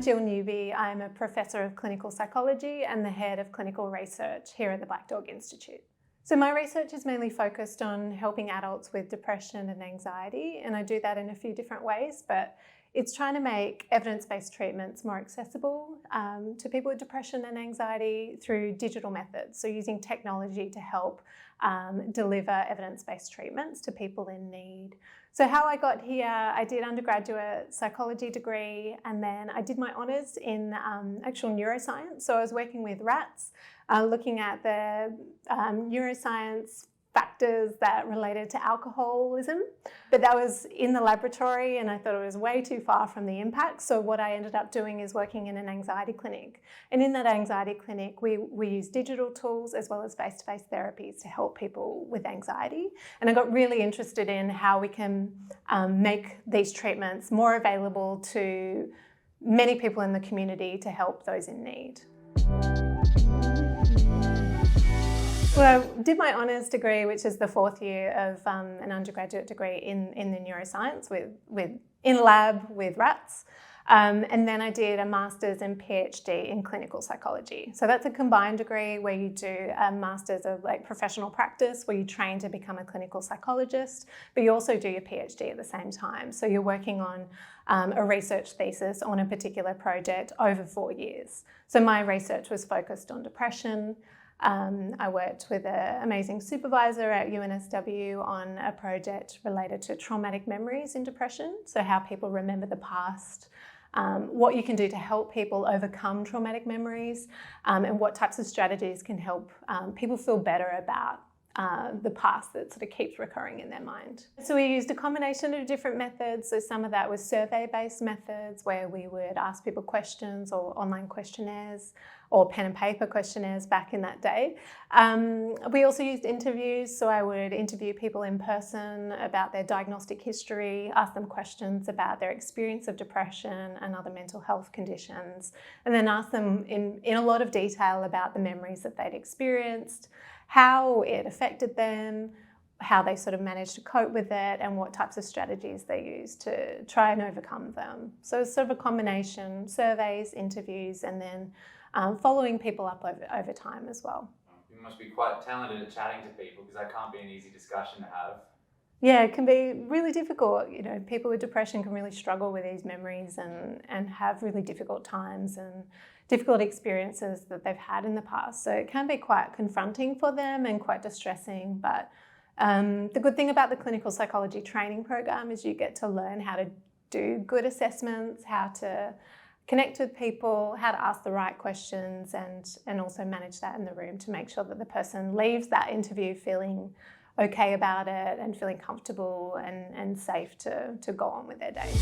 Jill Newby. I'm a Professor of Clinical Psychology and the Head of Clinical Research here at the Black Dog Institute. So my research is mainly focused on helping adults with depression and anxiety, and I do that in a few different ways, but it's trying to make evidence-based treatments more accessible to people with depression and anxiety through digital methods, so using technology to help deliver evidence-based treatments to people in need. So how I got here, I did undergraduate psychology degree, and then I did my honours in actual neuroscience. So I was working with rats, looking at the neuroscience factors that related to alcoholism, but that was in the laboratory and I thought it was way too far from the impact. So what I ended up doing is working in an anxiety clinic. And in that anxiety clinic, we use digital tools as well as face-to-face therapies to help people with anxiety. And I got really interested in how we can make these treatments more available to many people in the community to help those in need. Well, I did my honours degree, which is the fourth year of an undergraduate degree in the neuroscience in lab with rats. And then I did a master's and PhD in clinical psychology. So that's a combined degree where you do a master's of professional practice, where you train to become a clinical psychologist, but you also do your PhD at the same time. So you're working on a research thesis on a particular project over 4 years. So my research was focused on depression. I worked with an amazing supervisor at UNSW on a project related to traumatic memories in depression, so how people remember the past, what you can do to help people overcome traumatic memories, and what types of strategies can help people feel better about the past that sort of keeps recurring in their mind. So we used a combination of different methods. So some of that was survey-based methods where we would ask people questions, or online questionnaires, or pen and paper questionnaires back in that day. We also used interviews, so I would interview people in person about their diagnostic history, ask them questions about their experience of depression and other mental health conditions, and then ask them in a lot of detail about the memories that they'd experienced, how it affected them, how they sort of managed to cope with it, and what types of strategies they used to try and overcome them. So it's sort of a combination: surveys, interviews, and then following people up over time as well. You must be quite talented at chatting to people, because that can't be an easy discussion to have. Yeah, it can be really difficult. You know, people with depression can really struggle with these memories and have really difficult times and difficult experiences that they've had in the past. So it can be quite confronting for them and quite distressing. But the good thing about the clinical psychology training program is you get to learn how to do good assessments, how to connect with people, how to ask the right questions, and also manage that in the room to make sure that the person leaves that interview feeling okay about it and feeling comfortable and safe to go on with their day.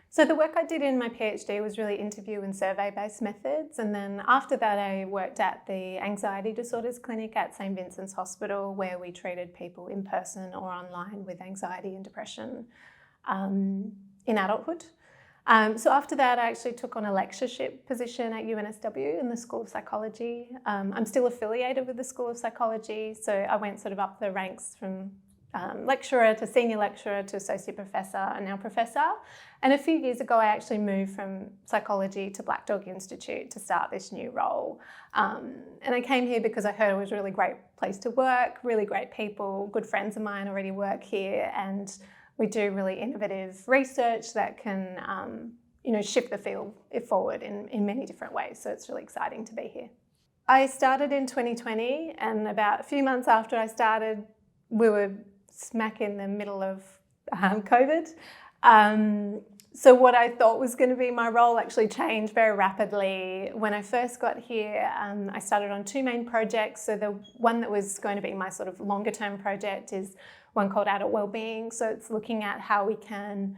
So the work I did in my PhD was really interview and survey-based methods, and then after that I worked at the Anxiety Disorders Clinic at St Vincent's Hospital, where we treated people in person or online with anxiety and depression in adulthood. So after that I actually took on a lectureship position at UNSW in the School of Psychology. I'm still affiliated with the School of Psychology, so I went sort of up the ranks from lecturer to senior lecturer to associate professor and now professor. And a few years ago I actually moved from psychology to Black Dog Institute to start this new role. And I came here because I heard it was a really great place to work, really great people, good friends of mine already work here, and we do really innovative research that can shift the field forward in many different ways. So it's really exciting to be here. I started in 2020, and about a few months after I started, we were smack in the middle of COVID. So what I thought was going to be my role actually changed very rapidly. When I first got here, I started on two main projects. So the one that was going to be my sort of longer term project is one called Adult Wellbeing. So it's looking at how we can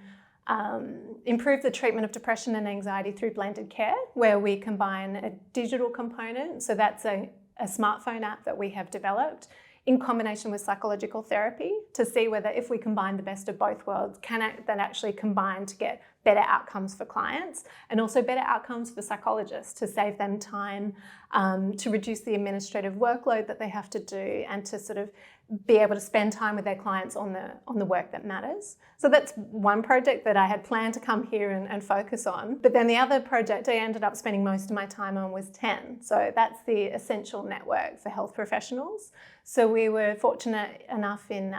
improve the treatment of depression and anxiety through blended care, where we combine a digital component. So that's a smartphone app that we have developed in combination with psychological therapy to see whether, if we combine the best of both worlds, can that actually combine to get better outcomes for clients and also better outcomes for psychologists, to save them time, to reduce the administrative workload that they have to do, and to sort of be able to spend time with their clients on the work that matters. So that's one project that I had planned to come here and focus on. But then the other project I ended up spending most of my time on was 10. So that's the Essential Network for Health Professionals. So we were fortunate enough in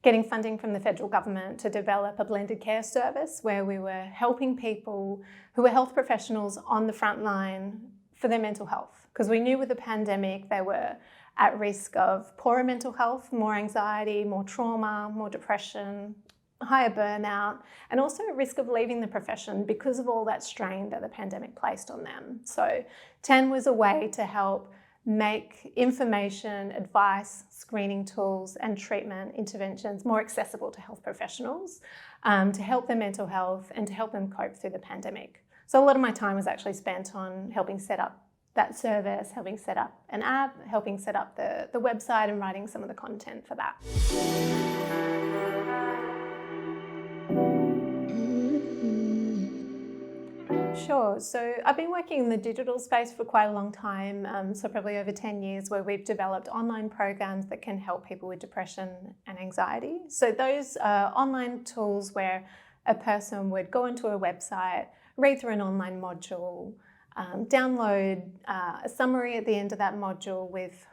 getting funding from the federal government to develop a blended care service where we were helping people who were health professionals on the front line for their mental health. Because we knew with the pandemic they were at risk of poorer mental health, more anxiety, more trauma, more depression, higher burnout, and also at risk of leaving the profession because of all that strain that the pandemic placed on them. So 10 was a way to help make information, advice, screening tools and treatment interventions more accessible to health professionals, to help their mental health and to help them cope through the pandemic. So a lot of my time was actually spent on helping set up that service, helping set up an app, helping set up the website and writing some of the content for that. Sure. So I've been working in the digital space for quite a long time, so probably over 10 years, where we've developed online programs that can help people with depression and anxiety. So those are online tools where a person would go into a website, read through an online module, download a summary at the end of that module with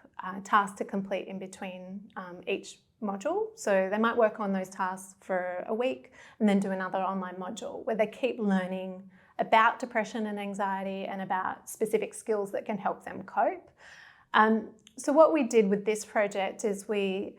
tasks to complete in between each module. So they might work on those tasks for a week and then do another online module where they keep learning about depression and anxiety and about specific skills that can help them cope. So what we did with this project is we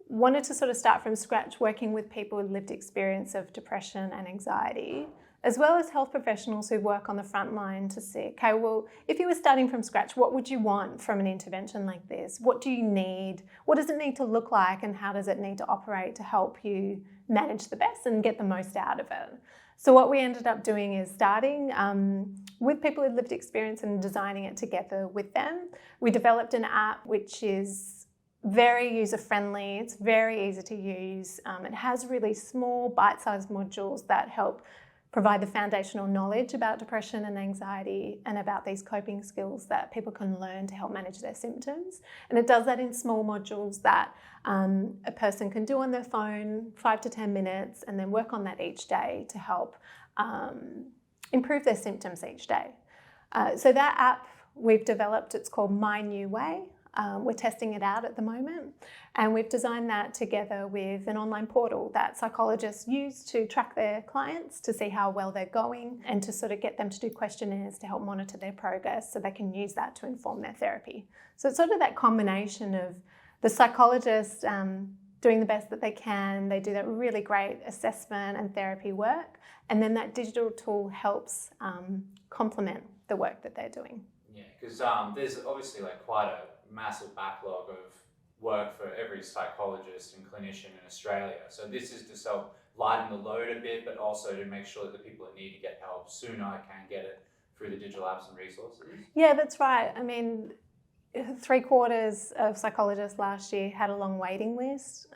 wanted to sort of start from scratch working with people with lived experience of depression and anxiety, as well as health professionals who work on the front line to see, okay, well, if you were starting from scratch, what would you want from an intervention like this? What do you need? What does it need to look like and how does it need to operate to help you manage the best and get the most out of it? So what we ended up doing is starting with people with lived experience and designing it together with them. We developed an app which is very user-friendly, it's very easy to use. It has really small bite-sized modules that help provide the foundational knowledge about depression and anxiety and about these coping skills that people can learn to help manage their symptoms. And it does that in small modules that a person can do on their phone, 5 to 10 minutes, and then work on that each day to help improve their symptoms each day. So that app we've developed, it's called My New Way. We're testing it out at the moment, and we've designed that together with an online portal that psychologists use to track their clients to see how well they're going and to sort of get them to do questionnaires to help monitor their progress so they can use that to inform their therapy. So it's sort of that combination of the psychologist doing the best that they can, they do that really great assessment and therapy work, and then that digital tool helps complement the work that they're doing. Yeah, because there's obviously like quite a massive backlog of work for every psychologist and clinician in Australia. So this is to help lighten the load a bit, but also to make sure that the people that need to get help sooner can get it through the digital apps and resources. Yeah, that's right. I mean, 3/4 of psychologists last year had a long waiting list.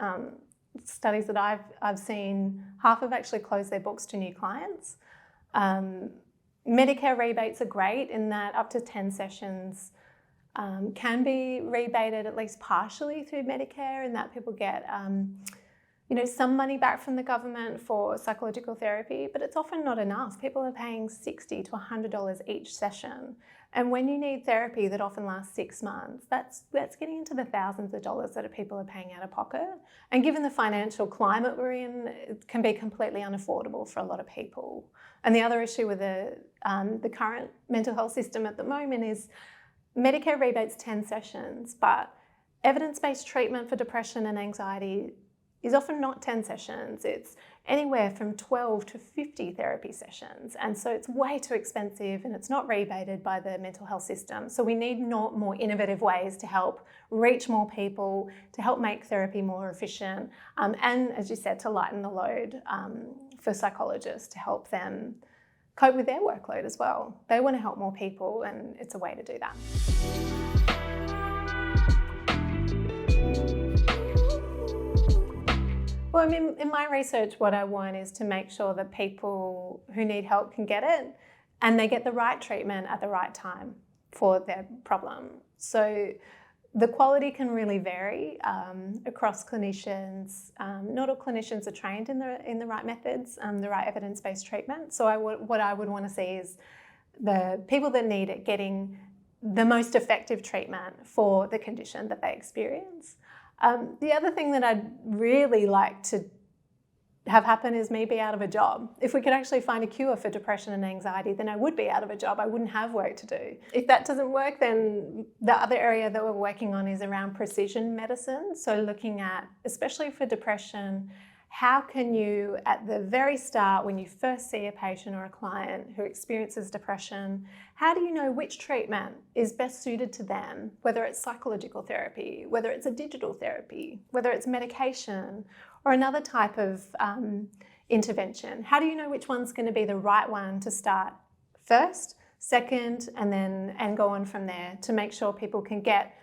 Studies that I've seen, half have actually closed their books to new clients. Medicare rebates are great in that up to 10 sessions can be rebated at least partially through Medicare, in that people get some money back from the government for psychological therapy, but it's often not enough. People are paying $60 to $100 each session. And when you need therapy that often lasts 6 months, that's getting into the thousands of dollars that people are paying out of pocket. And given the financial climate we're in, it can be completely unaffordable for a lot of people. And the other issue with the current mental health system at the moment is Medicare rebates 10 sessions, but evidence-based treatment for depression and anxiety is often not 10 sessions. It's anywhere from 12 to 50 therapy sessions. And so it's way too expensive and it's not rebated by the mental health system. So we need more innovative ways to help reach more people, to help make therapy more efficient, and as you said, to lighten the load for psychologists to help them cope with their workload as well. They want to help more people and it's a way to do that. Well, I mean, in my research, what I want is to make sure that people who need help can get it and they get the right treatment at the right time for their problem. So the quality can really vary across clinicians. Not all clinicians are trained in the right methods, the right evidence-based treatment. So what I would want to see is the people that need it getting the most effective treatment for the condition that they experience. The other thing that I'd really like to have happen is me be out of a job. If we could actually find a cure for depression and anxiety, then I would be out of a job. I wouldn't have work to do. If that doesn't work, then the other area that we're working on is around precision medicine. So looking at, especially for depression, how can you, at the very start, when you first see a patient or a client who experiences depression, how do you know which treatment is best suited to them, whether it's psychological therapy, whether it's a digital therapy, whether it's medication, or another type of intervention? How do you know which one's going to be the right one to start first, second, and go on from there to make sure people can get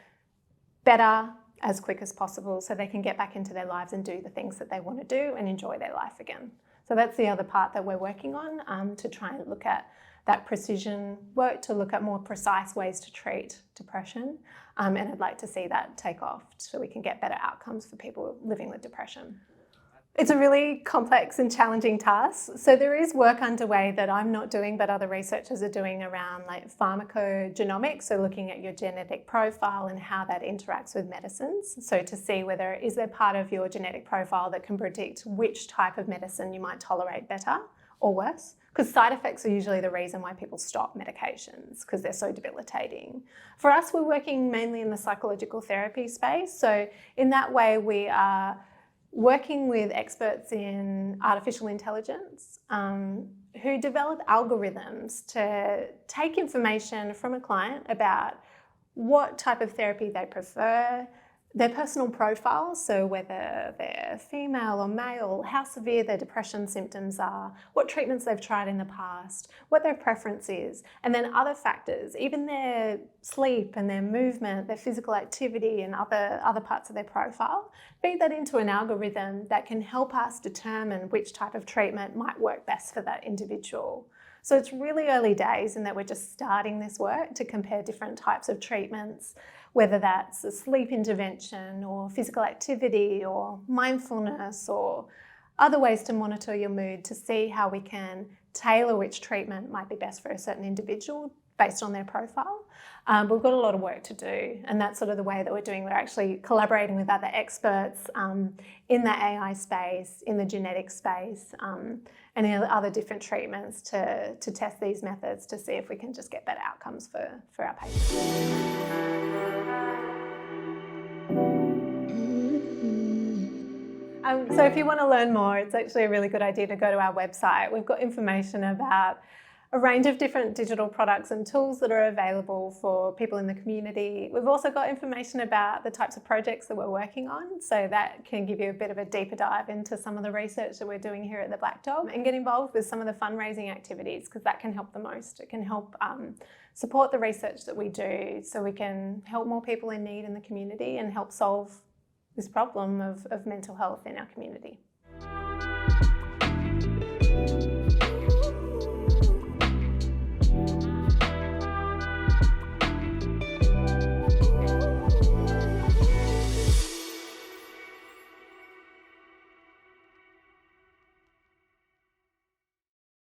better as quick as possible so they can get back into their lives and do the things that they want to do and enjoy their life again? So that's the other part that we're working on, to try and look at that precision work, to look at more precise ways to treat depression. And I'd like to see that take off so we can get better outcomes for people living with depression. It's a really complex and challenging task. So there is work underway that I'm not doing, but other researchers are doing around like pharmacogenomics, so looking at your genetic profile and how that interacts with medicines. So to see whether is there part of your genetic profile that can predict which type of medicine you might tolerate better or worse. Because side effects are usually the reason why people stop medications, because they're so debilitating. For us, we're working mainly in the psychological therapy space. So in that way, we are working with experts in artificial intelligence who develop algorithms to take information from a client about what type of therapy they prefer, their personal profile, so whether they're female or male, how severe their depression symptoms are, what treatments they've tried in the past, what their preference is, and then other factors, even their sleep and their movement, their physical activity and other parts of their profile, feed that into an algorithm that can help us determine which type of treatment might work best for that individual. So it's really early days in that we're just starting this work to compare different types of treatments, whether that's a sleep intervention or physical activity or mindfulness or other ways to monitor your mood to see how we can tailor which treatment might be best for a certain individual based on their profile. We've got a lot of work to do, and that's sort of the way that we're doing. We're actually collaborating with other experts in the AI space, in the genetic space, and in other different treatments to test these methods to see if we can just get better outcomes for our patients. So if you want to learn more, it's actually a really good idea to go to our website. We've got information about a range of different digital products and tools that are available for people in the community. We've also got information about the types of projects that we're working on, so that can give you a bit of a deeper dive into some of the research that we're doing here at the Black Dog, and get involved with some of the fundraising activities, because that can help the most. It can help support the research that we do so we can help more people in need in the community and help solve this problem of mental health in our community.